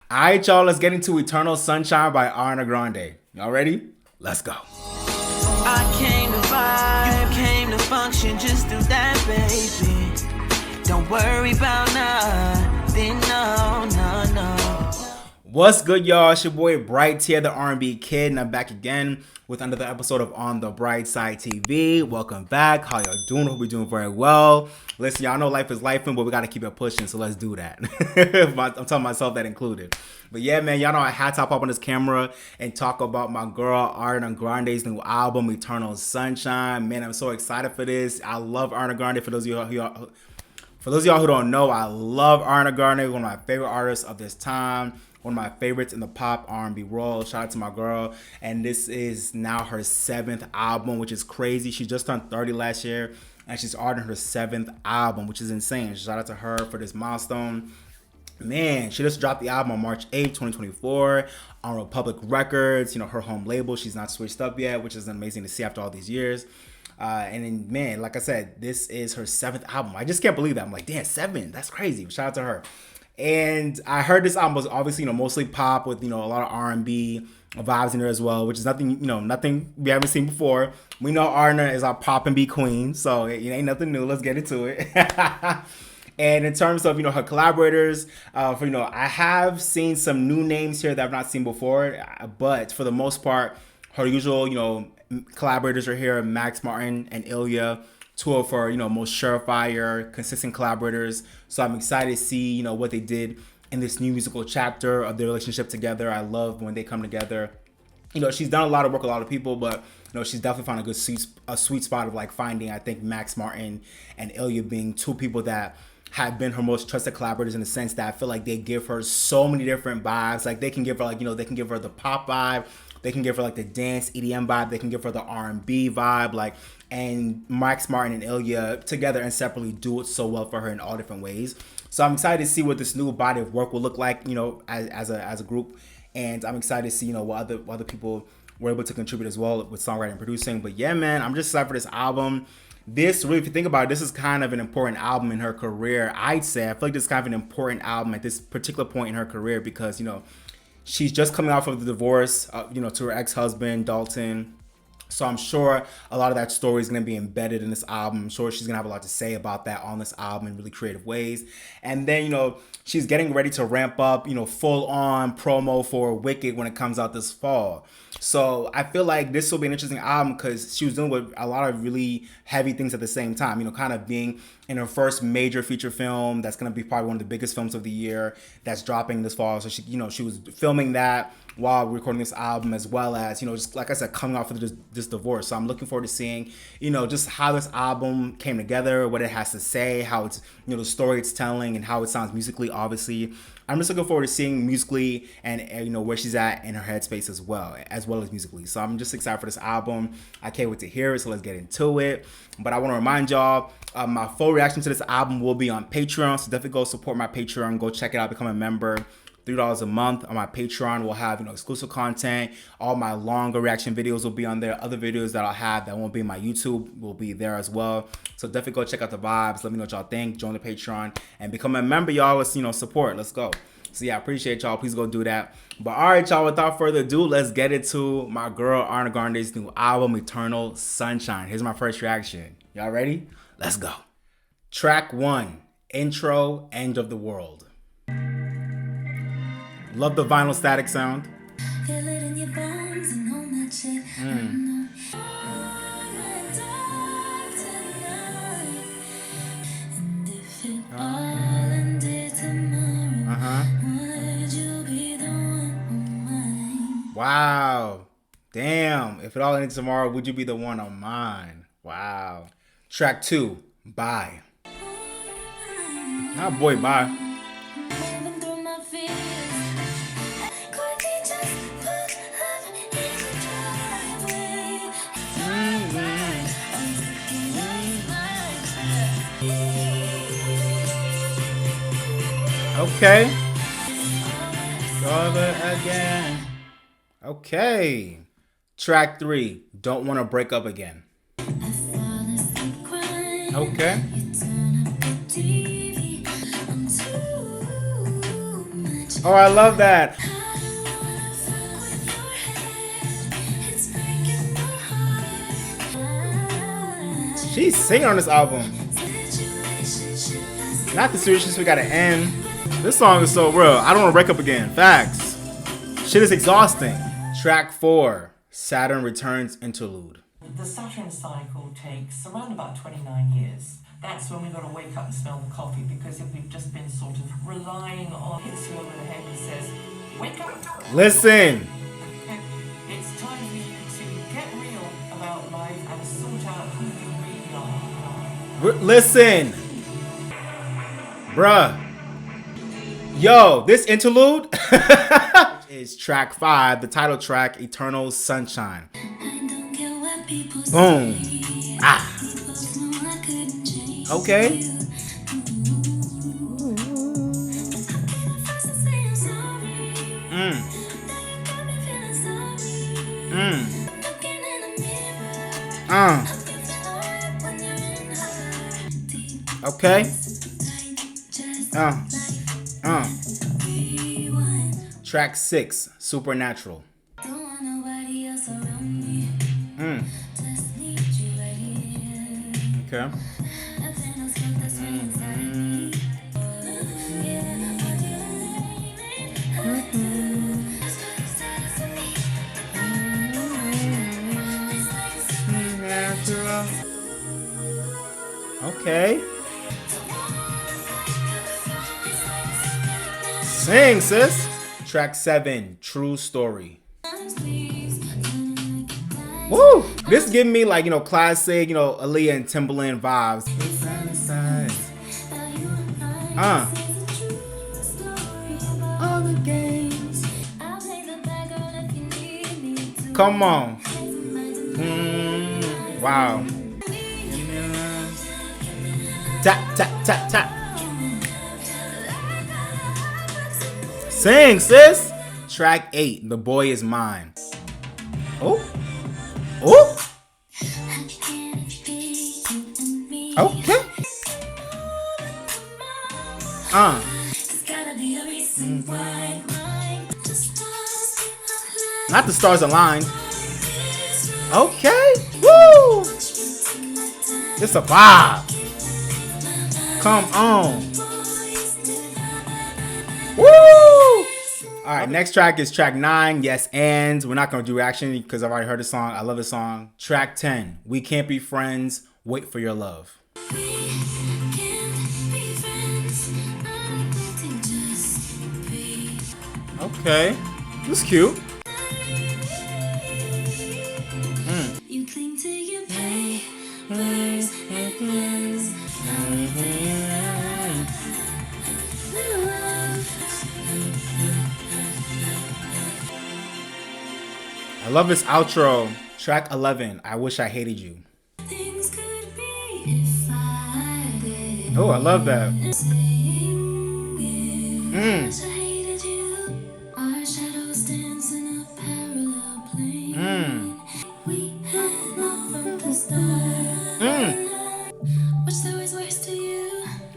All right, y'all, let's get into Eternal Sunshine by Ariana Grande. Y'all ready? Let's go. I came to vibe, you came to function, just do that, baby. Don't worry about nothing, no. What's good, y'all? It's your boy Bright here, the R&B kid, and I'm back again with another episode of On the Bright Side TV. Welcome back. How y'all doing? Hope you're doing very well. Listen, y'all know life is lifing, but we got to keep it pushing, so let's do that. I'm telling myself that included. But yeah, man, y'all know I had to hop up on this camera and talk about my girl Ariana Grande's new album, Eternal Sunshine. Man, I'm so excited for this. I love Ariana Grande. For those of y'all who don't know, I love Ariana Grande, one of my favorite artists of this time. One of my favorites in the pop R&B world. Shout out to my girl. And this is now her 7th album, which is crazy. She just turned 30 last year, and she's already on her 7th album, which is insane. Shout out to her for this milestone. Man, she just dropped the album on March 8th, 2024 on Republic Records, her home label. She's not switched up yet, which is amazing to see after all these years. And then, man, like I said, this is her 7th album. I just can't believe that. I'm like, damn, 7. That's crazy. Shout out to her. And I heard this album was obviously, mostly pop with, a lot of R&B vibes in there as well, which is nothing we haven't seen before. We know Ariana is our pop and B queen, so it ain't nothing new. Let's get into it. And in terms of, her collaborators, I have seen some new names here that I've not seen before, but for the most part, her usual, collaborators are here, Max Martin and Ilya. Two of her, most surefire, consistent collaborators. So I'm excited to see, what they did in this new musical chapter of their relationship together. I love when they come together. She's done a lot of work with a lot of people, but she's definitely found a sweet spot of like finding, I think, Max Martin and Ilya being two people that have been her most trusted collaborators in the sense that I feel like they give her so many different vibes. Like they can give her they can give her the pop vibe. They can give her like the dance EDM vibe. They can give her the R&B vibe. And Max Martin and Ilya together and separately do it so well for her in all different ways. So I'm excited to see what this new body of work will look like, as a group. And I'm excited to see, what other people were able to contribute as well with songwriting and producing. But yeah, man, I'm just excited for this album. This really, if you think about it, this is kind of an important album in her career. I'd say I feel like this is kind of an important album at this particular point in her career because, she's just coming off of the divorce, to her ex-husband, Dalton. So I'm sure a lot of that story is going to be embedded in this album. I'm sure she's going to have a lot to say about that on this album in really creative ways. And then, she's getting ready to ramp up, full on promo for Wicked when it comes out this fall. So I feel like this will be an interesting album because she was doing with a lot of really heavy things at the same time, kind of being in her first major feature film. That's going to be probably one of the biggest films of the year that's dropping this fall. So she was filming that while recording this album, as well as, just like I said, coming off of this divorce. So I'm looking forward to seeing, just how this album came together, what it has to say, how it's, the story it's telling and how it sounds musically, obviously. I'm just looking forward to seeing musically and where she's at in her headspace as well as musically. So I'm just excited for this album. I can't wait to hear it, so let's get into it. But I want to remind y'all, my full reaction to this album will be on Patreon, so definitely go support my Patreon. Go check it out, become a member. $3 a month on my Patreon. We'll have exclusive content. All my longer reaction videos will be on there. Other videos that I'll have that won't be in my YouTube will be there as well. So definitely go check out the vibes. Let me know what y'all think. Join the Patreon and become a member, y'all. Let's support. Let's go. So yeah, I appreciate y'all. Please go do that. But all right, y'all. Without further ado, let's get into my girl Ariana Grande's new album, Eternal Sunshine. Here's my first reaction. Y'all ready? Let's go. Track 1, Intro, End of the World. Love the vinyl static sound. Feel it in your bones and all that shit. Wow. Damn. If it all ended tomorrow, would you be the one on mine? Wow. Track 2, Bye. Ah, boy, bye. Okay. Over again. Okay. Track 3, Don't Want to Break Up Again. Okay. Oh, I love that. She's singing on this album. Not the seriousness we gotta end. This song is so real. I don't want to wake up again. Facts. Shit is exhausting. Track 4, Saturn Returns Interlude. The Saturn cycle takes around about 29 years. That's when we've got to wake up and smell the coffee, because if we've just been sort of relying on hits you over the head and says, wake up. Listen. It's time for you to get real about life and sort out who you really are. Listen. Bruh. Yo, this interlude is track 5, the title track, Eternal Sunshine. Boom. Ah. Okay. Okay. Track 6, Supernatural. Okay. Okay. Sing, sis. Track 7, True Story. Woo! This is giving me like, classic, Aaliyah and Timbaland vibes. All the games. Come on. Wow. Tap, tap, tap, tap. Sing, sis. Track 8, The Boy Is Mine. Oh. Oh. Okay. Not the stars aligned. Okay. Woo. It's a vibe. Come on. Woo! Alright, next track is track 9, Yes And. We're not going to do reaction because I've already heard the song. I love the song. Track 10, We Can't Be Friends, Wait for Your Love. Okay. This is cute. You cling to your papers. I love this outro. Track 11, I Wish I Hated You. Oh, I love that.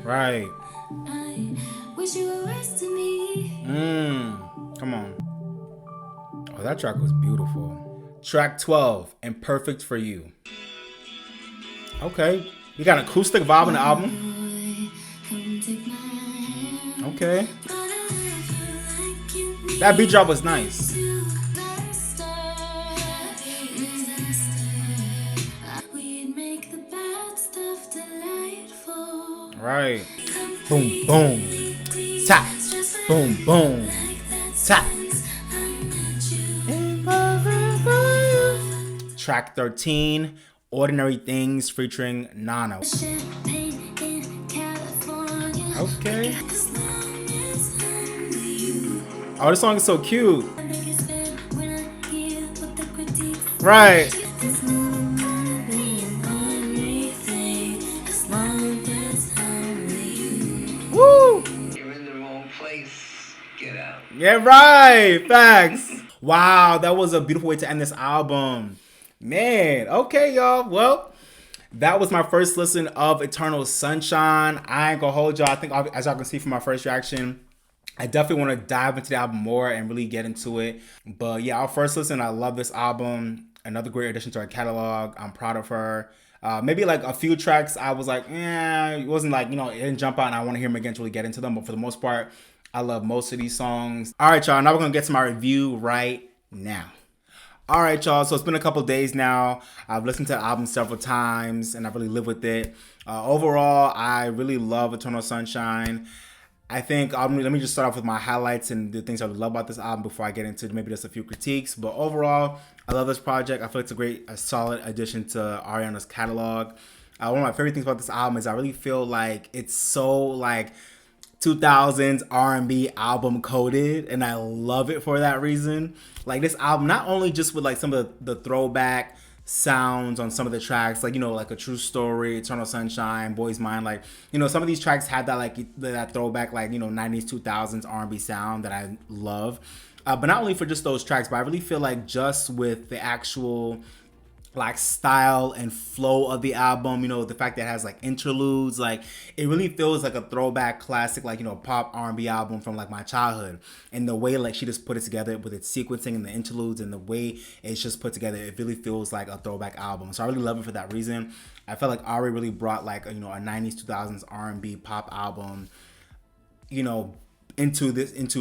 Right. Come on. Oh, that track was beautiful. Track 12, Imperfect for You. Okay. We got an acoustic vibe in the album. Okay. That beat drop was nice. Right. Boom, boom. Tap. Boom, boom. Tap. Track 13, Ordinary Things featuring Nano. Okay. Oh, this song is so cute. Right. Woo! You're in the wrong place. Get out. Yeah, right. Facts. Wow, that was a beautiful way to end this album. Man, okay, y'all. Well, that was my first listen of Eternal Sunshine. I ain't gonna hold y'all. I think, as y'all can see from my first reaction, I definitely want to dive into the album more and really get into it. But yeah, our first listen, I love this album. Another great addition to our catalog. I'm proud of her. Maybe like a few tracks I was like, it wasn't like, it didn't jump out and I want to hear them again to really get into them. But for the most part, I love most of these songs. All right, y'all. Now we're going to get to my review right now. All right, y'all. So it's been a couple days now. I've listened to the album several times and I really live with it. Overall, I really love Eternal Sunshine. I think let me just start off with my highlights and the things I love about this album before I get into maybe just a few critiques. But overall, I love this project. I feel it's a solid addition to Ariana's catalog. One of my favorite things about this album is I really feel like it's so like 2000s R&B album coded, and I love it for that reason. Like this album, not only just with like some of the throwback sounds on some of the tracks, like like A True Story, Eternal Sunshine, Boy's Mind, like some of these tracks had that like that throwback like 90s 2000s R&B sound that I love, but not only for just those tracks, but I really feel like just with the actual like style and flow of the album, the fact that it has like interludes, like it really feels like a throwback classic, like pop R&B album from like my childhood. And the way like she just put it together with its sequencing and the interludes and the way it's just put together, it really feels like a throwback album. So I really love it for that reason. I felt like Ari really brought like a 90s 2000s R&B pop album into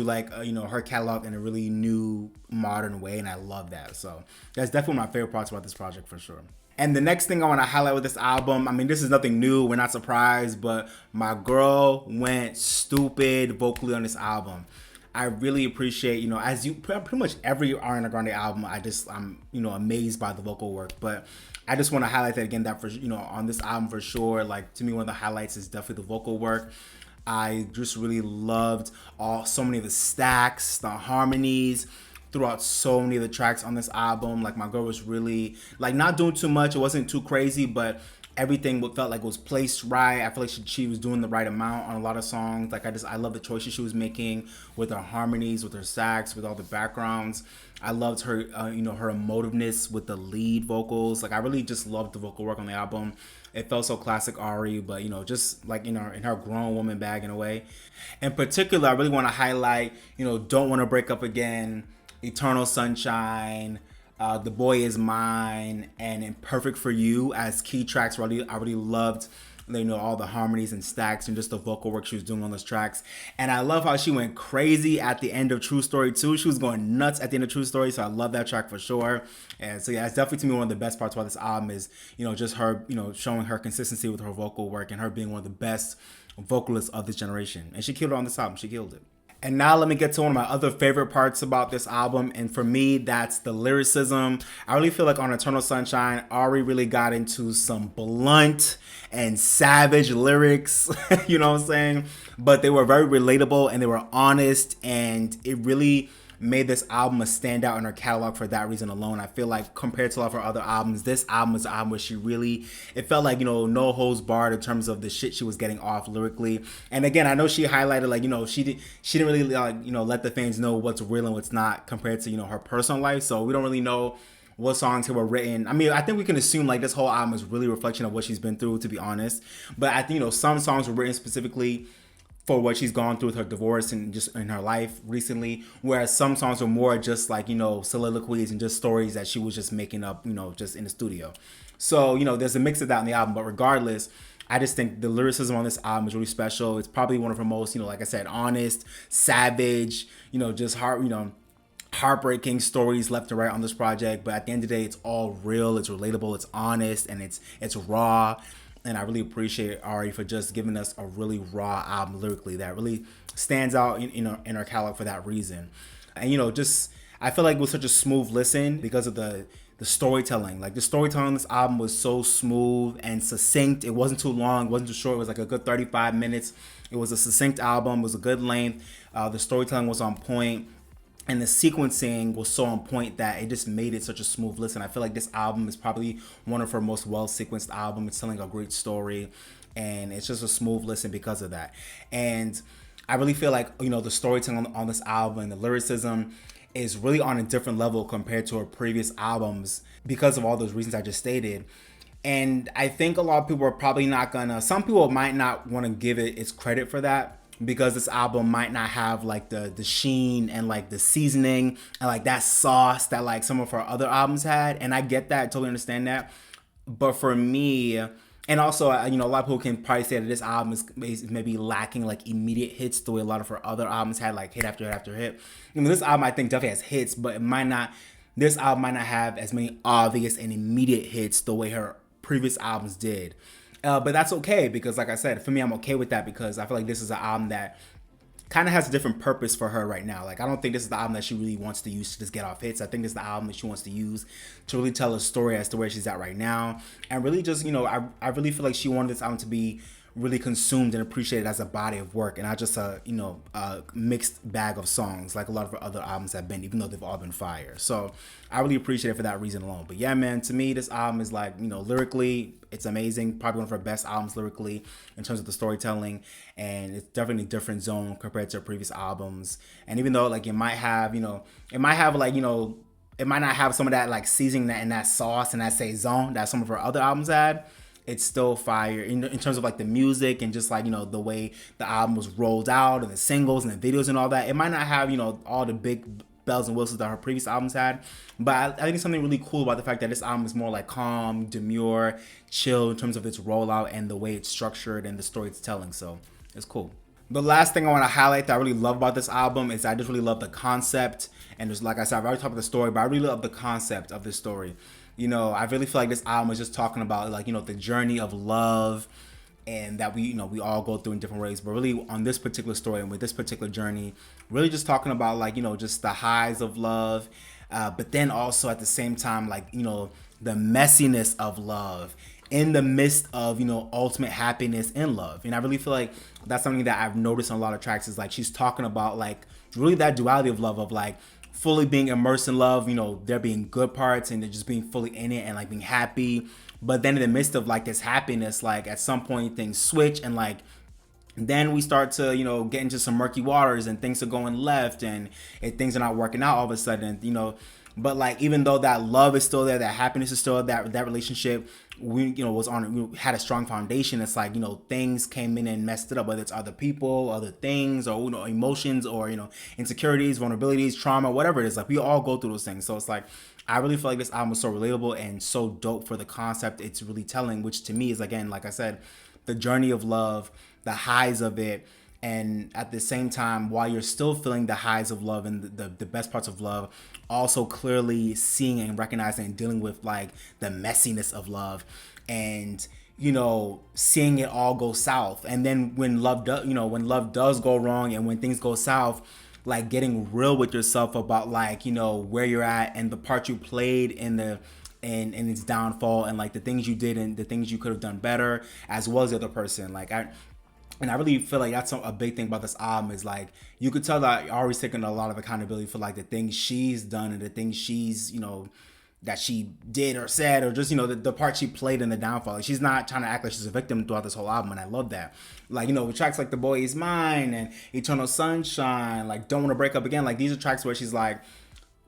like her catalog in a really new modern way, and I love that. So that's definitely one of my favorite parts about this project for sure. And the next thing I want to highlight with this album, I mean, this is nothing new, we're not surprised, but my girl went stupid vocally on this album. I really appreciate, as you pretty much every Ariana Grande album, I'm amazed by the vocal work. But I just want to highlight that again, that for on this album for sure, like to me one of the highlights is definitely the vocal work. I just really loved so many of the stacks, the harmonies throughout so many of the tracks on this album. Like my girl was really like not doing too much. It wasn't too crazy, but everything felt like it was placed right. I feel like she was doing the right amount on a lot of songs. Like I love the choices she was making with her harmonies, with her sax, with all the backgrounds. I loved her, her emotiveness with the lead vocals. Like I really just loved the vocal work on the album. It felt so classic Ari, but just like in her grown woman bag in a way. In particular, I really want to highlight, Don't Want to Break Up Again, Eternal Sunshine, The Boy Is Mine, and Imperfect for You as key tracks. I really loved all the harmonies and stacks and just the vocal work she was doing on those tracks. And I love how she went crazy at the end of True Story too. She was going nuts at the end of True Story, so I love that track for sure. And so yeah, it's definitely to me one of the best parts about this album is just her showing her consistency with her vocal work and her being one of the best vocalists of this generation. And she killed it on this album. She killed it. And now let me get to one of my other favorite parts about this album. And for me, that's the lyricism. I really feel like on Eternal Sunshine, Ari really got into some blunt and savage lyrics, you know what I'm saying? But they were very relatable and they were honest, and it really made this album a standout in her catalog for that reason alone. I feel like compared to a lot of her other albums, this album was an album where she really, it felt like, no holds barred in terms of the shit she was getting off lyrically. And again, I know she highlighted like, she didn't really like, let the fans know what's real and what's not compared to, her personal life. So we don't really know what songs here were written. I mean, I think we can assume like this whole album is really a reflection of what she's been through, to be honest. But I think, some songs were written specifically for what she's gone through with her divorce and just in her life recently, whereas some songs are more just like soliloquies and just stories that she was just making up just in the studio. So there's a mix of that in the album, but regardless, I just think the lyricism on this album is really special. It's probably one of her most like I said, honest, savage, just heartbreaking stories left and right on this project. But at the end of the day, it's all real, it's relatable, it's honest, and it's raw. And I really appreciate Ari for just giving us a really raw album lyrically that really stands out in our catalog for that reason. And just I feel like it was such a smooth listen because of the storytelling. Like the storytelling on this album was so smooth and succinct. It wasn't too long, it wasn't too short. It was like a good 35 minutes. It was a succinct album. It was a good length. The storytelling was on point. And the sequencing was so on point that it just made it such a smooth listen. I feel like this album is probably one of her most well-sequenced albums. It's telling a great story, and it's just a smooth listen because of that. And I really feel like, the storytelling on this album and the lyricism is really on a different level compared to her previous albums because of all those reasons I just stated. And I think a lot of people are probably not gonna, some people might not want to give it its credit for that, because this album might not have like the sheen and like the seasoning and like that sauce that like some of her other albums had. And I get that, I totally understand that. But for me, and also, a lot of people can probably say that this album is maybe lacking like immediate hits the way a lot of her other albums had, like hit after hit after hit. This album I think definitely has hits, but it might not. This album might not have as many obvious and immediate hits the way her previous albums did. But that's okay, because like I said, for me, I'm okay with that, because I feel like this is an album that kind of has a different purpose for her right now. Like, I don't think this is the album that she really wants to use to just get off hits. I think this is the album that she wants to use to really tell a story as to where she's at right now. And really just, I really feel like she wanted this album to be really consumed and appreciated as a body of work, and not just a mixed bag of songs like a lot of her other albums have been, even though they've all been fire. So I really appreciate it for that reason alone. But yeah, man, to me this album is like, lyrically it's amazing, probably one of her best albums lyrically in terms of the storytelling, and it's definitely a different zone compared to her previous albums. And even though like it might not have some of that like seasoning and that sauce and that saison that some of her other albums had, it's still fire in terms of like the music and just like, the way the album was rolled out and the singles and the videos and all that. It might not have, all the big bells and whistles that her previous albums had, but I think it's something really cool about the fact that this album is more like calm, demure, chill in terms of its rollout and the way it's structured and the story it's telling. So it's cool. The last thing I want to highlight that I really love about this album is I just really love the concept. And just like I said, I've already talked about the story, but I really love the concept of this story. I really feel like this album is just talking about like, the journey of love, and that we all go through in different ways. But really on this particular story and with this particular journey, really just talking about like, just the highs of love, but then also at the same time, like, the messiness of love in the midst of, ultimate happiness in love. And I really feel like that's something that I've noticed in a lot of tracks, is like she's talking about like really that duality of love, of like fully being immersed in love, there being good parts and just being fully in it and like being happy. But then in the midst of like this happiness, like at some point things switch, and like then we start to, get into some murky waters, and things are going left, and things are not working out all of a sudden, But like, even though that love is still there, that happiness is still there, that relationship, we had a strong foundation. It's like, things came in and messed it up, whether it's other people, other things, or emotions, or insecurities, vulnerabilities, trauma, whatever it is. Like, we all go through those things. So it's like, I really feel like this album is so relatable and so dope for the concept it's really telling, which to me is, again, like I said, the journey of love, the highs of it. And at the same time, while you're still feeling the highs of love and the best parts of love, also clearly seeing and recognizing and dealing with like the messiness of love, and seeing it all go south. And then when love does go wrong, and when things go south, like getting real with yourself about like where you're at and the part you played in its downfall, and like the things you did and the things you could have done better, as well as the other person. And I really feel like that's a big thing about this album, is like you could tell that Ari's taking a lot of accountability for like the things she's done and the things she's that she did or said, or just the part she played in the downfall. Like, she's not trying to act like she's a victim throughout this whole album, and I love that. Like, with tracks like The Boy Is Mine and Eternal Sunshine, like Don't Want to Break Up Again, like these are tracks where she's like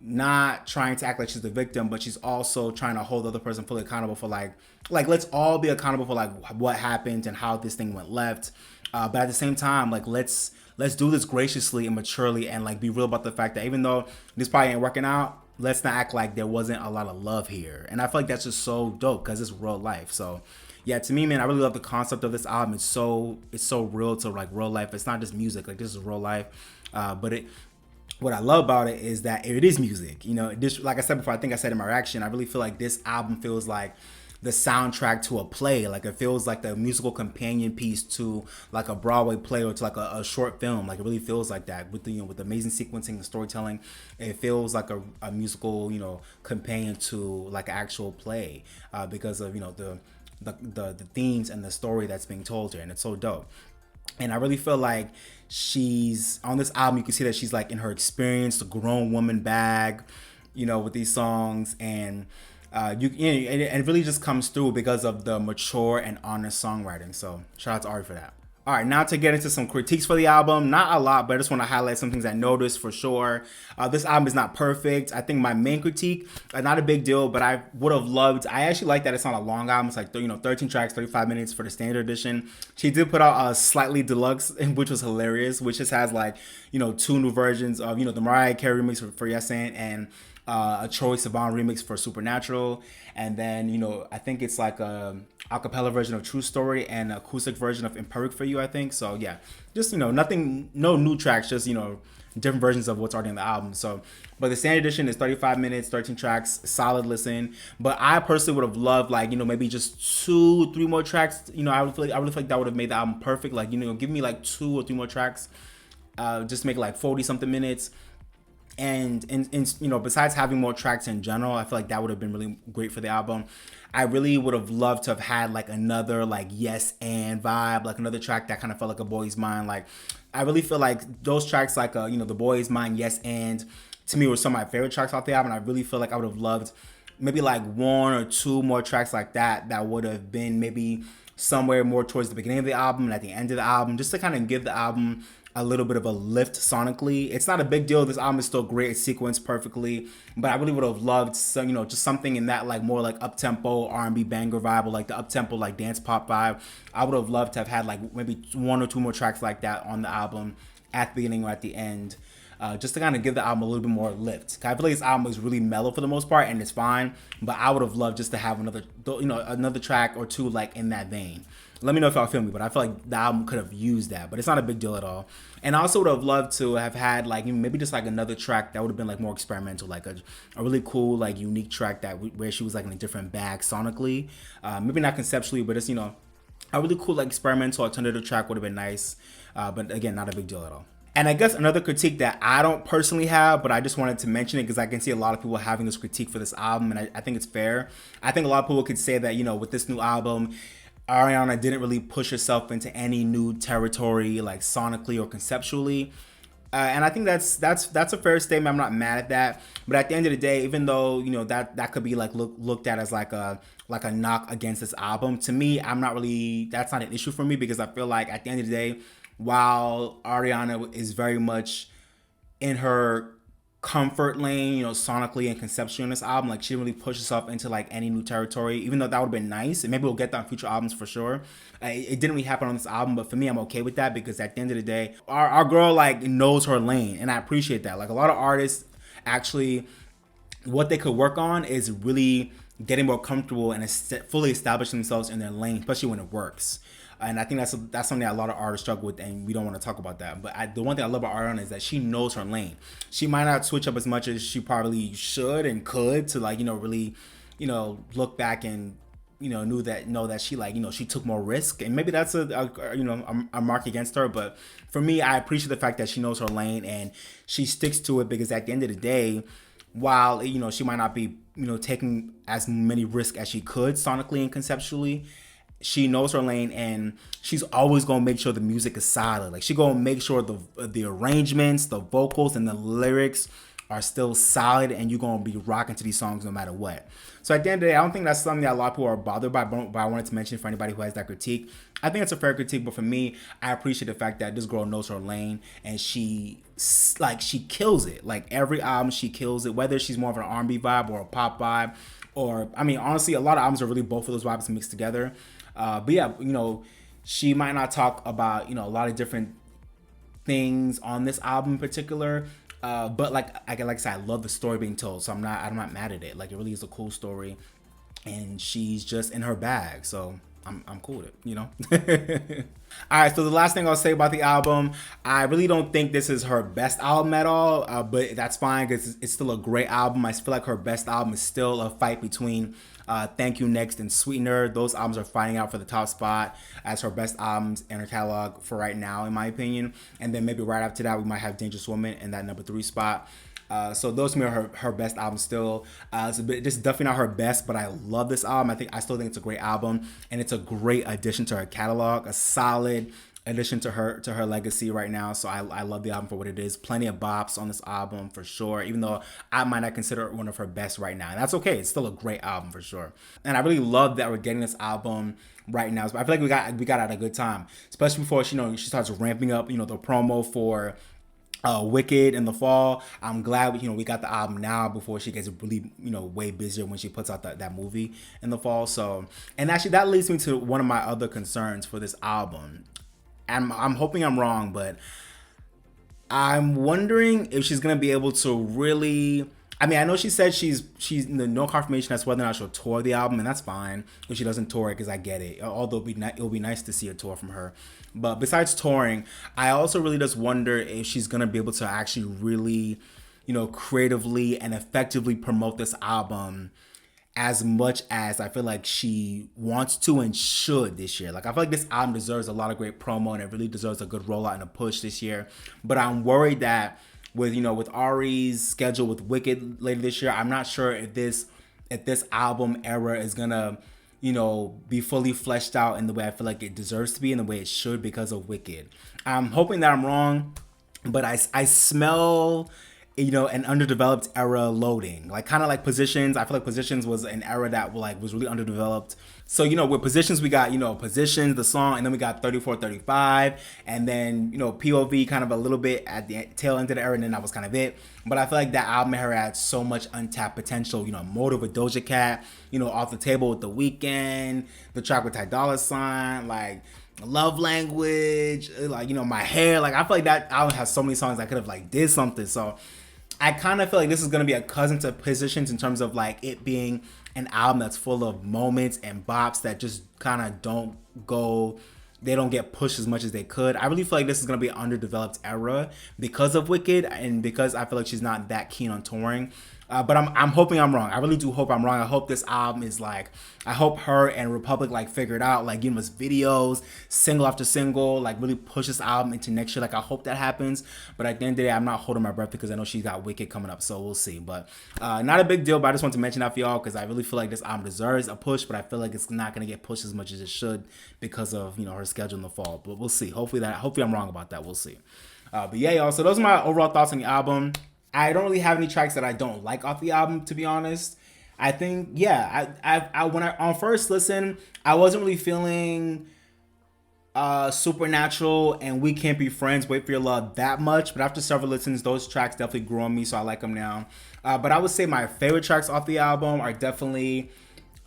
not trying to act like she's the victim, but she's also trying to hold the other person fully accountable for like let's all be accountable for like what happened and how this thing went left. But at the same time, like let's do this graciously and maturely, and like be real about the fact that even though this probably ain't working out, let's not act like there wasn't a lot of love here. And I feel like that's just so dope, because it's real life. So yeah, to me, man, I really love the concept of this album. It's so real to like real life. It's not just music. Like, this is real life. What I love about it is that it is music. This, like I said before, I think I said in my reaction, I really feel like this album feels like the soundtrack to a play. Like, it feels like the musical companion piece to like a Broadway play, or to like a short film. Like, it really feels like that with the with the amazing sequencing and storytelling. It feels like a musical companion to like an actual play, because of the themes and the story that's being told here, and it's so dope. And I really feel like she's on this album, you can see that she's like in her experience, the grown woman bag, with these songs. And it really just comes through because of the mature and honest songwriting. So shout out to Ari for that. All right, now to get into some critiques for the album. Not a lot, but I just want to highlight some things I noticed for sure. This album is not perfect. I think my main critique, not a big deal, but I would have loved. I actually like that it's not a long album. It's like 13 tracks, 35 minutes for the standard edition. She did put out a slightly deluxe, which was hilarious, which just has like 2 new versions of the Mariah Carey remix for Yes and a Troye Sivan remix for Supernatural, and then I think it's like a acapella version of True Story and an acoustic version of Imperfect for You, I think. So yeah, just nothing, no new tracks, just different versions of what's already in the album. So, but the standard edition is 35 minutes, 13 tracks, solid listen. But I personally would have loved like maybe just 2-3 more tracks. I really feel like that would have made the album perfect. Like give me like 2 or 3 more tracks, just make it like 40 something minutes. And besides having more tracks in general, I feel like that would have been really great for the album. I really would have loved to have had like another like Yes and vibe, like another track that kind of felt like A Boy's Mind. Like I really feel like those tracks like The Boy's Mind, Yes and, to me were some of my favorite tracks off the album. And I really feel like I would have loved maybe like 1 or 2 more tracks like that would have been maybe somewhere more towards the beginning of the album and at the end of the album, just to kind of give the album a little bit of a lift sonically. It's not a big deal. This album is still great. It's sequenced perfectly, but I really would have loved some, just something in that like more like up-tempo R&B banger vibe, or like the up-tempo like dance pop vibe. I would have loved to have had like maybe 1 or 2 more tracks like that on the album at the beginning or at the end. Just to kind of give the album a little bit more lift. I feel like this album is really mellow for the most part, and it's fine. But I would have loved just to have another track or 2 like in that vein. Let me know if y'all feel me, but I feel like the album could have used that, but it's not a big deal at all. And I also would have loved to have had like maybe just like another track that would have been like more experimental, like a really cool like unique track where she was like in a different bag sonically, maybe not conceptually, but it's a really cool like experimental alternative track would have been nice. But again, not a big deal at all. And I guess another critique that I don't personally have, but I just wanted to mention it because I can see a lot of people having this critique for this album, and I think it's fair. I think a lot of people could say that, with this new album, Ariana didn't really push herself into any new territory, like sonically or conceptually. And I think that's a fair statement. I'm not mad at that. But at the end of the day, even though, that could be like looked at as like a knock against this album, to me, that's not an issue for me, because I feel like at the end of the day, while Ariana is very much in her comfort lane, sonically and conceptually on this album, like she didn't really push herself into like any new territory, even though that would have been nice, and maybe we'll get that on future albums for sure. It didn't really happen on this album, but for me, I'm okay with that, because at the end of the day, our girl like knows her lane, and I appreciate that. Like a lot of artists, actually, what they could work on is really getting more comfortable and fully establishing themselves in their lane, especially when it works. And I think that's something that a lot of artists struggle with, and we don't want to talk about that. But the one thing I love about Ariana is that she knows her lane. She might not switch up as much as she probably should and could to like, really, look back and, know that she like, she took more risk. And maybe that's a mark against her. But for me, I appreciate the fact that she knows her lane and she sticks to it, because at the end of the day, while, she might not be, taking as many risks as she could sonically and conceptually, she knows her lane, and she's always gonna make sure the music is solid. Like she gonna make sure the arrangements, the vocals, and the lyrics are still solid, and you're gonna be rocking to these songs no matter what. So at the end of the day, I don't think that's something that a lot of people are bothered by, but I wanted to mention for anybody who has that critique. I think it's a fair critique, but for me, I appreciate the fact that this girl knows her lane, and she kills it. Like every album, she kills it. Whether she's more of an R&B vibe or a pop vibe, or I mean, honestly, a lot of albums are really both of those vibes mixed together. But yeah, she might not talk about, a lot of different things on this album in particular. But like I said, I love the story being told, so I'm not mad at it. Like it really is a cool story, and she's just in her bag, so I'm cool with it, All right, so the last thing I'll say about the album, I really don't think this is her best album at all, but that's fine because it's still a great album. I feel like her best album is still a fight between Thank You Next and Sweetener. Those albums are fighting out for the top spot as her best albums in her catalog for right now, in my opinion. And then maybe right after that, we might have Dangerous Woman in that number 3 spot. So those to me are her best album still. It's just definitely not her best, but I love this album. I still think it's a great album, and it's a great addition to her catalog. A solid addition to her legacy right now. So I love the album for what it is. Plenty of bops on this album for sure, even though I might not consider it one of her best right now. And that's okay. It's still a great album for sure. And I really love that we're getting this album right now. I feel like we got at a good time, especially before she starts ramping up, the promo for Wicked in the fall. I'm glad we got the album now before she gets really way busier when she puts out that movie in the fall. So, and actually that leads me to one of my other concerns for this album. And I'm hoping I'm wrong, but I'm wondering if she's gonna be able to really. I mean, I know she said she's no confirmation as to whether or not she'll tour the album, and that's fine if she doesn't tour it, because I get it. Although it'll be nice to see a tour from her. But besides touring, I also really just wonder if she's gonna be able to actually really, creatively and effectively promote this album as much as I feel like she wants to and should this year. Like, I feel like this album deserves a lot of great promo, and it really deserves a good rollout and a push this year. But I'm worried that with Ari's schedule with Wicked later this year, I'm not sure if this album era is gonna be fully fleshed out in the way I feel like it deserves to be, in the way it should, because of Wicked. I'm hoping that I'm wrong, but I smell an underdeveloped era loading, like kind of like Positions. I feel like Positions was an era that was really underdeveloped. So with Positions, we got Positions, the song, and then we got 34-35, and then POV kind of a little bit at the tail end of the era, and then that was kind of it. But I feel like that album era had so much untapped potential. Motive with Doja Cat, Off the Table with The Weeknd, the track with Ty Dolla $ign, like Love Language, like My Hair. Like, I feel like that album has so many songs that could have did something. So I kind of feel like this is going to be a cousin to Positions in terms of it being an album that's full of moments and bops that just kind of don't get pushed as much as they could. I really feel like this is going to be an underdeveloped era because of Wicked, and because I feel like she's not that keen on touring. But I'm hoping I'm wrong. I really do hope I'm wrong. I hope this album is I hope her and Republic figure it out, giving us videos, single after single, really push this album into next year. I hope that happens. But at the end of the day, I'm not holding my breath because I know she's got Wicked coming up, so we'll see. But not a big deal, but I just want to mention that for y'all because I really feel like this album deserves a push, but I feel like it's not going to get pushed as much as it should because of her schedule in the fall. But we'll see. Hopefully I'm wrong about that. We'll see. But yeah, y'all. So those are my overall thoughts on the album. I don't really have any tracks that I don't like off the album, to be honest. I think, yeah, I when I on first listen, I wasn't really feeling Supernatural and We Can't Be Friends, Wait for Your Love that much. But after several listens, those tracks definitely grew on me, so I like them now. But I would say my favorite tracks off the album are definitely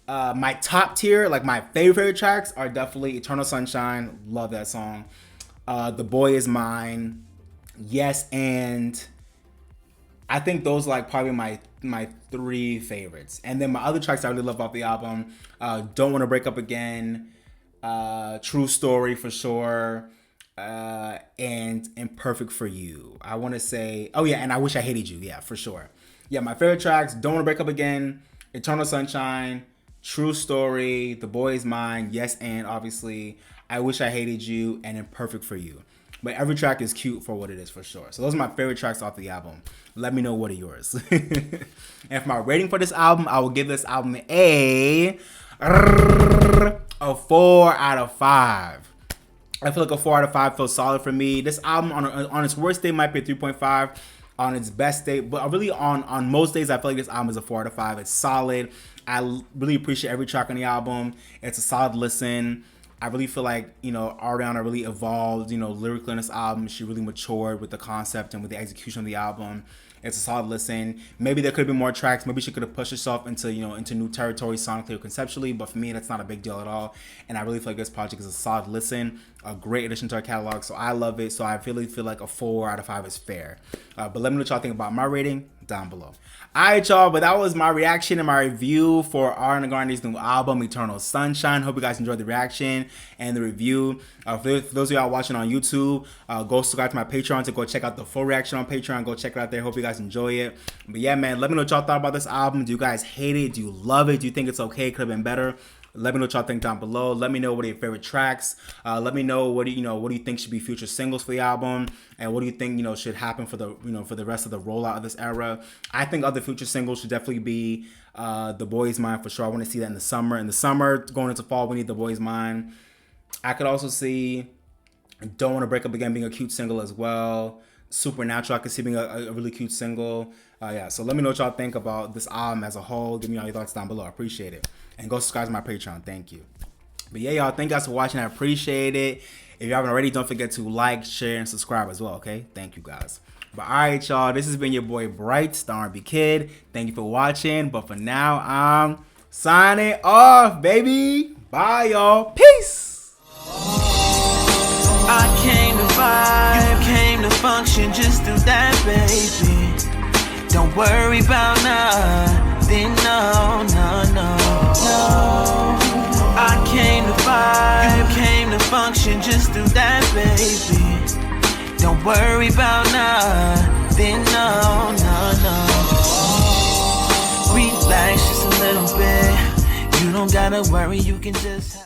my top tier, my favorite tracks are definitely Eternal Sunshine, love that song. The Boy Is Mine, Yes, and I think those probably my three favorites. And then my other tracks I really love off the album, Don't Want to Break Up Again, True Story for sure, and Imperfect for You. I want to say, oh yeah, and I Wish I Hated You, yeah, for sure. Yeah, my favorite tracks, Don't Want to Break Up Again, Eternal Sunshine, True Story, The Boy Is Mine, Yes, and obviously I Wish I Hated You, and Imperfect for You. But every track is cute for what it is, for sure. So those are my favorite tracks off the album. Let me know what are yours. And for my rating for this album, I will give this album a 4 out of 5. I feel like a 4 out of 5 feels solid for me. This album on its worst day might be a 3.5. On its best day, but really on most days, I feel like this album is a 4 out of 5. It's solid. I really appreciate every track on the album. It's a solid listen. I really feel like, Ariana really evolved, lyrically in this album. She really matured with the concept and with the execution of the album. It's a solid listen. Maybe there could have been more tracks. Maybe she could have pushed herself into, into new territory sonically or conceptually. But for me, that's not a big deal at all. And I really feel like this project is a solid listen, a great addition to our catalog. So I love it. So I really feel like a 4 out of 5 is fair. But let me know what y'all think about my rating down below. Alright, y'all, but that was my reaction and my review for Ariana Grande's new album, Eternal Sunshine. Hope you guys enjoyed the reaction and the review. For those of y'all watching on YouTube, go subscribe to my Patreon to go check out the full reaction on Patreon. Go check it out there. Hope you guys enjoy it. But yeah, man, let me know what y'all thought about this album. Do you guys hate it? Do you love it? Do you think it's okay? Could have been better? Let me know what y'all think down below. Let me know what are your favorite tracks. Let me know what do you think should be future singles for the album, and what do you think should happen for the rest of the rollout of this era. I think other future singles should definitely be The Boy Is Mine for sure. I want to see that in the summer. In the summer, going into fall, we need The Boy Is Mine. I could also see Don't Want to Break Up Again being a cute single as well. Supernatural, I can see being a really cute single. Yeah, so let me know what y'all think about this album as a whole. Give me all your thoughts down below. I appreciate it. And go subscribe to my Patreon. Thank you. But yeah, y'all, thank you guys for watching. I appreciate it. If you haven't already, don't forget to like, share, and subscribe as well, okay? Thank you guys. But all right, y'all, this has been your boy Bright, the R&B Kid. Thank you for watching. But for now, I'm signing off, baby. Bye, y'all. Peace. I came to vibe, you came to function, just do that, baby. Don't worry about nothing, no. I came to vibe, you came to function, just do that, baby. Don't worry about nothing, no. Relax just a little bit. You don't gotta worry, you can just